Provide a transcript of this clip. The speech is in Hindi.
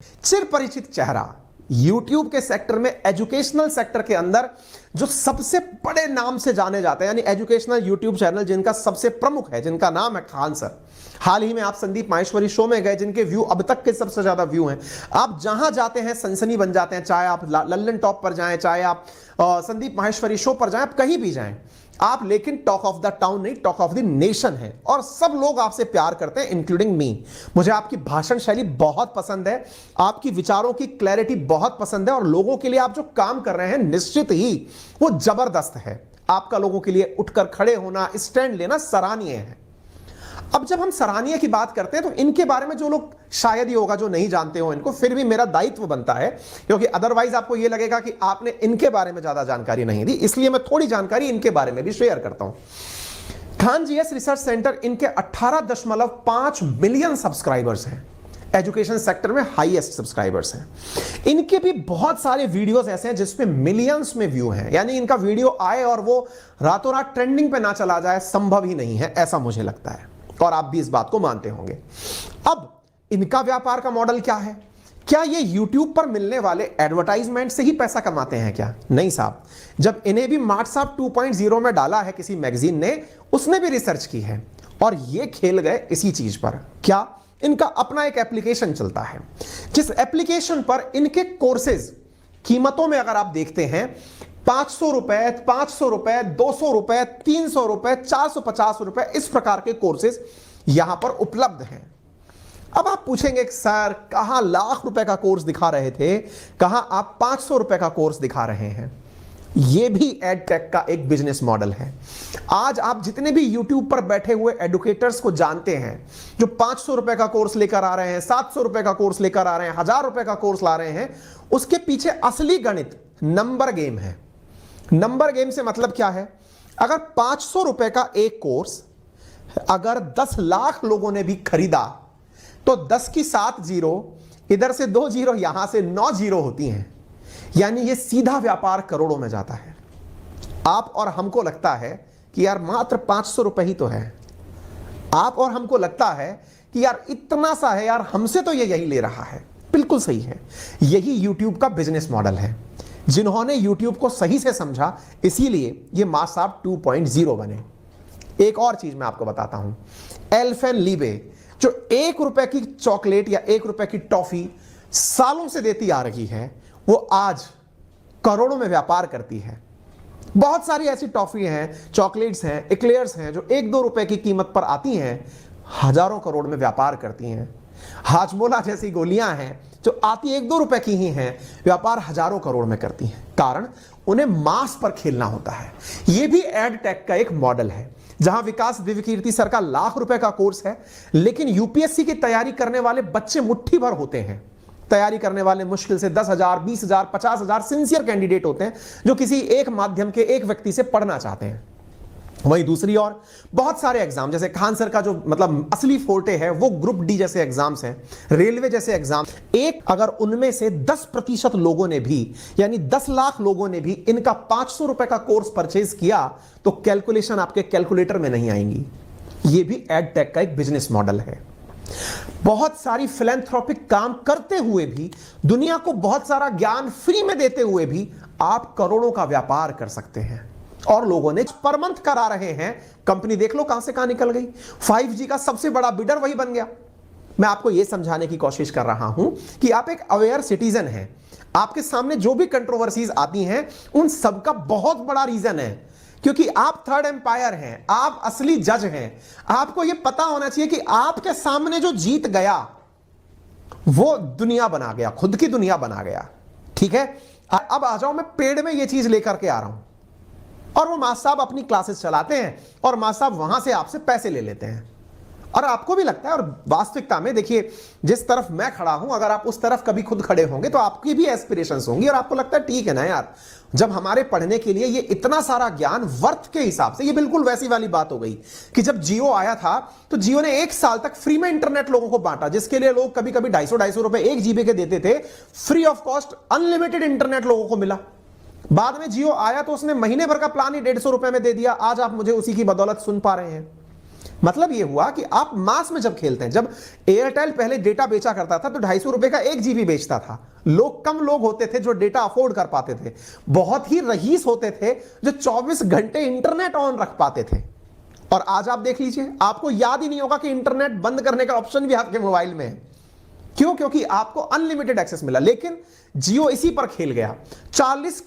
चिर परिचित चेहरा YouTube के सेक्टर में, एजुकेशनल सेक्टर के अंदर जो सबसे बड़े नाम से जाने जाते हैं, यानी एजुकेशनल YouTube चैनल जिनका सबसे प्रमुख है, जिनका नाम है खान सर। हाल ही में आप संदीप माहेश्वरी शो में गए, जिनके व्यू अब तक के सबसे ज्यादा व्यू हैं। आप जहां जाते हैं सनसनी बन जाते हैं, चाहे आप लल्लन टॉप पर जाएं, चाहे आप संदीप माहेश्वरी शो पर जाएं, आप कहीं भी जाएं आप, लेकिन टॉक ऑफ द टाउन नहीं, टॉक ऑफ द नेशन है। और सब लोग आपसे प्यार करते हैं, इंक्लूडिंग मी। मुझे आपकी भाषण शैली बहुत पसंद है, आपकी विचारों की क्लैरिटी बहुत पसंद है, और लोगों के लिए आप जो काम कर रहे हैं निश्चित ही वो जबरदस्त है। आपका लोगों के लिए उठकर खड़े होना, स्टैंड लेना सराहनीय है। अब जब हम सराहनीय की बात करते हैं तो इनके बारे में जो लोग शायद ही होगा जो नहीं जानते हो इनको, फिर भी मेरा दायित्व बनता है, क्योंकि अदरवाइज आपको यह लगेगा कि आपने इनके बारे में ज्यादा जानकारी नहीं दी, इसलिए मैं थोड़ी जानकारी इनके बारे में भी शेयर करता हूं। खान जीएस रिसर्च सेंटर, इनके 18.5 मिलियन सब्सक्राइबर्स हैं, एजुकेशन सेक्टर में हाईएस्ट सब्सक्राइबर्स हैं। इनके भी बहुत सारे वीडियोस ऐसे हैं जिसमें मिलियंस में व्यू हैं, यानी इनका वीडियो आए और वो रातों रात ट्रेंडिंग पे ना चला जाए संभव ही नहीं है, ऐसा मुझे लगता है, और आप भी इस बात को मानते होंगे। अब इनका व्यापार का मॉडल क्या है? क्या ये YouTube पर मिलने वाले एडवर्टाइजमेंट से ही पैसा कमाते हैं क्या? नहीं साहब। जब इन्हें भी व्हाट्सएप 2.0 में डाला है किसी मैगजीन ने, उसने भी रिसर्च की है और ये खेल गए इसी चीज पर। क्या? इनका अपना एक एप्लीकेशन चलता है, जिस एप्लीकेशन पर इनके कोर्सेज कीमतों में अगर आप देखते हैं 500 रुपए, 500 रुपए, 200 रुपए, 300 रुपए, 450 रुपए, इस प्रकार के कोर्सेज यहां पर उपलब्ध हैं। अब आप पूछेंगे सर कहां लाख रुपए का कोर्स दिखा रहे थे, कहां आप 500 रुपए का कोर्स दिखा रहे हैं? यह भी एड टेक का एक बिजनेस मॉडल है। आज आप जितने भी YouTube पर बैठे हुए एडुकेटर्स को जानते हैं, जो 500 रुपए का कोर्स लेकर आ रहे हैं, 700 रुपए का कोर्स लेकर आ रहे हैं, 1000 रुपए का कोर्स ला रहे हैं, उसके पीछे असली गणित नंबर गेम है। नंबर गेम से मतलब क्या है? अगर 500 रुपए का एक कोर्स अगर 10 लाख लोगों ने भी खरीदा तो 10 की 7 जीरो, इधर से 2 जीरो, यहां से 9 जीरो होती हैं, यानी ये सीधा व्यापार करोड़ों में जाता है। आप और हमको लगता है कि यार मात्र 500 रुपए ही तो है, आप और हमको लगता है कि यार इतना सा है, यार हमसे तो ये यही ले रहा है। बिल्कुल सही है, यही YouTube का बिजनेस मॉडल है। जिन्होंने YouTube को सही से समझा, इसीलिए ये मासाब 2.0 बने। एक और चीज मैं आपको बताता हूं, एल्पेनलीबे जो 1 रुपए की चॉकलेट या 1 रुपए की टॉफी सालों से देती आ रही है, वो आज करोड़ों में व्यापार करती है। बहुत सारी ऐसी टॉफी हैं, चॉकलेट्स हैं, एक्लेयर्स हैं, जो 1-2 रुपए की कीमत पर आती हैं, हजारों करोड़ में व्यापार करती हैं। हाजमोला जैसी गोलियां हैं जो आती 1-2 रुपए की ही हैं, व्यापार हजारों करोड़ में करती हैं। कारण उन्हें मास पर खेलना होता है। यह भी एड टेक का एक मॉडल है, जहां विकास दिव्यकीर्ति सर का लाख रुपए का कोर्स है, लेकिन यूपीएससी की तैयारी करने वाले बच्चे मुट्ठी भर होते हैं। तैयारी करने वाले मुश्किल से 10,000, 20,000, 50,000 सिंसियर कैंडिडेट होते हैं, जो किसी एक माध्यम के एक व्यक्ति से पढ़ना चाहते हैं। वहीं दूसरी ओर बहुत सारे एग्जाम, जैसे खान सर का जो मतलब असली फोर्टे है वो ग्रुप डी जैसे एग्जाम्स हैं, रेलवे जैसे एग्जाम, एक अगर उनमें से 10% लोगों ने भी, यानी 10 लाख लोगों ने भी इनका 500 रुपए का कोर्स परचेज किया, तो कैलकुलेशन आपके कैलकुलेटर में नहीं आएंगी। ये भी एड टेक का एक बिजनेस मॉडल है। बहुत सारी फिलैंथ्रोपिक काम करते हुए भी, दुनिया को बहुत सारा ज्ञान फ्री में देते हुए भी आप करोड़ों का व्यापार कर सकते हैं। और लोगों ने पर मंथ करा रहे हैं, कंपनी देख लो कहां से कहां निकल गई। 5G का सबसे बड़ा बिडर वही बन गया। मैं आपको यह समझाने की कोशिश कर रहा हूं कि आप एक अवेयर सिटीजन हैं। आपके सामने जो भी कंट्रोवर्सीज आती हैं, उन सबका बहुत बड़ा रीजन है क्योंकि आप थर्ड एम्पायर हैं, आप असली जज हैं। आपको यह पता होना चाहिए कि आपके सामने जो जीत गया वो दुनिया बना गया, खुद की दुनिया बना गया। ठीक है, अब आ जाओ, मैं पेड़ में यह चीज लेकर के आ रहा हूं और वो मास्टर साहब अपनी क्लासेस चलाते हैं और मास्टर साहब वहां से आपसे पैसे ले लेते हैं। और आपको भी लगता है, और वास्तविकता में देखिए, जिस तरफ मैं खड़ा हूं, अगर आप उस तरफ कभी खुद खड़े होंगे तो आपकी भी एस्पिरेशंस होंगी और आपको लगता है ठीक है ना यार, जब हमारे पढ़ने के लिए ये इतना सारा ज्ञान वर्थ के हिसाब से, ये बिल्कुल वैसी वाली बात हो गई कि जब जियो आया था तो जियो ने 1 साल तक फ्री में इंटरनेट लोगों को बांटा, जिसके लिए लोग कभी कभी 250 रुपए 1 GB के देते थे। Free of cost unlimited internet लोगों को मिला। बाद में जियो आया तो उसने महीने भर का प्लान ही 150 रुपए में दे दिया। आज आप मुझे उसी की बदौलत सुन पा रहे हैं। मतलब ये हुआ कि आप मास में जब खेलते हैं, जब एयरटेल पहले डेटा बेचा करता था तो 250 रुपए का 1 GB बेचता था। कम लोग होते थे जो डेटा अफोर्ड कर पाते थे, बहुत ही रईस होते थे जो 24 घंटे इंटरनेट ऑन रख पाते थे। और आज आप देख लीजिए, आपको याद ही नहीं होगा कि इंटरनेट बंद करने का ऑप्शन भी आपके मोबाइल में है। क्यों? क्योंकि आपको अनलिमिटेड एक्सेस मिला। लेकिन जियो इसी पर खेल गया। 40